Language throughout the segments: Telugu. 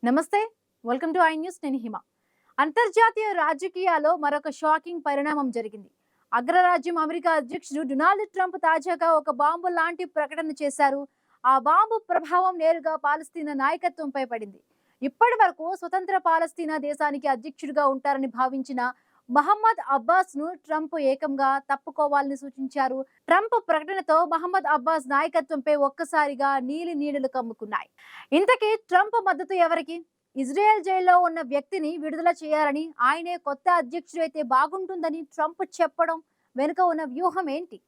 నమస్తే. Welcome to I news. నేను హిమ. అంతర్జాతీయ రాజకీయాల్లో మరొక షాకింగ్ పరిణామం జరిగింది. అగ్రరాజ్యం అమెరికా అధ్యక్షుడు డొనాల్డ్ ట్రంప్ తాజాగా ఒక బాంబు లాంటి ప్రకటన చేశారు. ఆ బాంబు ప్రభావం నేరుగా పాలస్తీనా నాయకత్వంపై పడింది. ఇప్పటి వరకు స్వతంత్ర పాలస్తీనా దేశానికి అధ్యక్షుడిగా ఉంటారని భావించిన మహమ్మద్ అబ్బాస్ ను ట్రంప్ ఏకంగా తప్పుకోవాలని సూచించారు. ట్రంప్ ప్రకటనతో మహమ్మద్ అబ్బాస్ నాయకత్వంపై ఒక్కసారిగా నీలి నీడలు కమ్ముకున్నాయి. ఇంతకీ ట్రంప్ మద్దతు ఎవరికి? ఇజ్రాయెల్ జైల్లో ఉన్న వ్యక్తిని విడుదల చేయాలని, ఆయనే కొత్త అధ్యక్షుడైతే బాగుంటుందని ట్రంప్ చెప్పడం వెనుక ఉన్న వ్యూహం ఏంటి?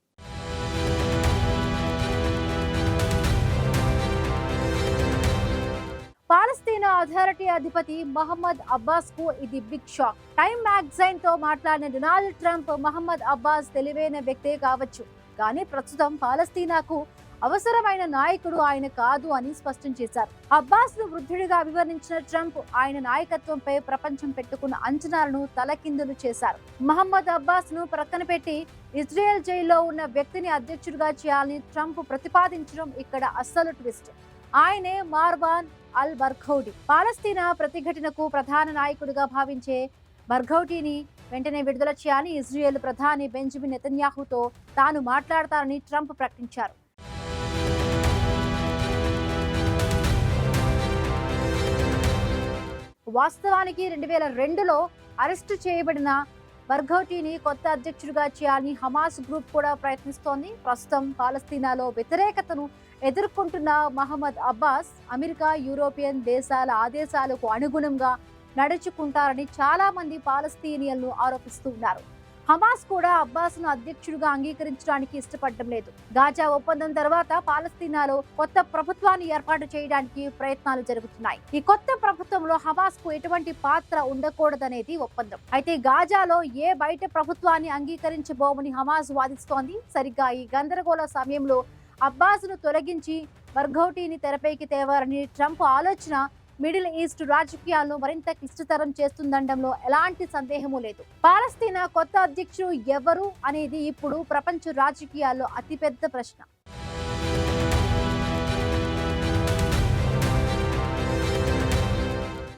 పాలస్తీనా అథారిటీ అధిపతి మహమ్మద్ అబ్బాస్ కు ఇది బిగ్ షాక్. టైమ్ మ్యాగజైన్ తో మాట్లాడిన డొనాల్డ్ ట్రంప్ మహమ్మద్ అబ్బాస్ తెలివైన వ్యక్తే కావచ్చు, కానీ ప్రస్తుతం పాలస్తీనాకు అవసరమైన నాయకుడు ఆయన కాదు అని స్పష్టం చేశారు. అబ్బాస్ ను వృద్ధుడిగా అభివర్ణించిన ట్రంప్ ఆయన నాయకత్వంపై ప్రపంచం పెట్టుకున్న అంచనాలను తలకిందులు చేశారు. మహమ్మద్ అబ్బాస్ ను ప్రక్కన పెట్టి ఇజ్రాయెల్ జైల్లో ఉన్న వ్యక్తిని అధ్యక్షుడిగా చేయాలని ట్రంప్ ప్రతిపాదించడం ఇక్కడ అస్సలు ట్విస్ట్. ఆయనే మార్వాన్ అల్ బర్ఘౌటి. పాలస్తీనా ప్రతిఘటనకు ప్రధాన నాయకుడిగా భావించే బర్ఘౌటిని వెంటనే విడుదల చేయాలని ఇజ్రాయెల్ ప్రధాని బెంజమిన్ నెతన్యాహుతో తాను మాట్లాడతానని ట్రంప్ ప్రకటించారు. వాస్తవానికి 2002లో అరెస్టు చేయబడిన బర్ఘౌటిని కొత్త అధ్యక్షుడిగా చేయాలని హమాస్ గ్రూప్ కూడా ప్రయత్నిస్తోంది. ప్రస్తుతం పాలస్తీనాలో వ్యతిరేకతను ఎదుర్కొంటున్న మహమ్మద్ అబ్బాస్ అమెరికా, యూరోపియన్ దేశాల ఆదేశాలకు అనుగుణంగా నడుచుకుంటారని చాలా మంది పాలస్తీనియన్లు ఆరోపిస్తూ ఉన్నారు. హమాస్ కూడా అబ్బాస్ను అధ్యక్షుడిగా అంగీకరించడానికి ఇష్టపడడం లేదు. గాజా ఒప్పందం తర్వాత పాలస్తీనాలో కొత్త ప్రభుత్వాన్ని ఏర్పాటు చేయడానికి ప్రయత్నాలు జరుగుతున్నాయి. ఈ కొత్త ప్రభుత్వంలో హమాస్ కు ఎటువంటి పాత్ర ఉండకూడదనేది ఒప్పందం. అయితే గాజాలో ఏ బయట ప్రభుత్వాన్ని అంగీకరించబోమని హమాస్ వాదిస్తోంది. సరిగ్గా ఈ గందరగోళ సమయంలో అబ్బాస్ ను తొలగించి బర్ఘౌటిని తెరపైకి తేవాలని ట్రంప్ ఆలోచన మిడిల్ ఈస్ట్ రాజకీయాలను మరింత క్లిష్టతరం చేస్తుందనడంలో ఎలాంటి సందేహమూ లేదు. పాలస్తీనా కొత్త అధ్యక్షుడు ఎవరు అనేది ఇప్పుడు ప్రపంచ రాజకీయాల్లో అతిపెద్ద ప్రశ్న.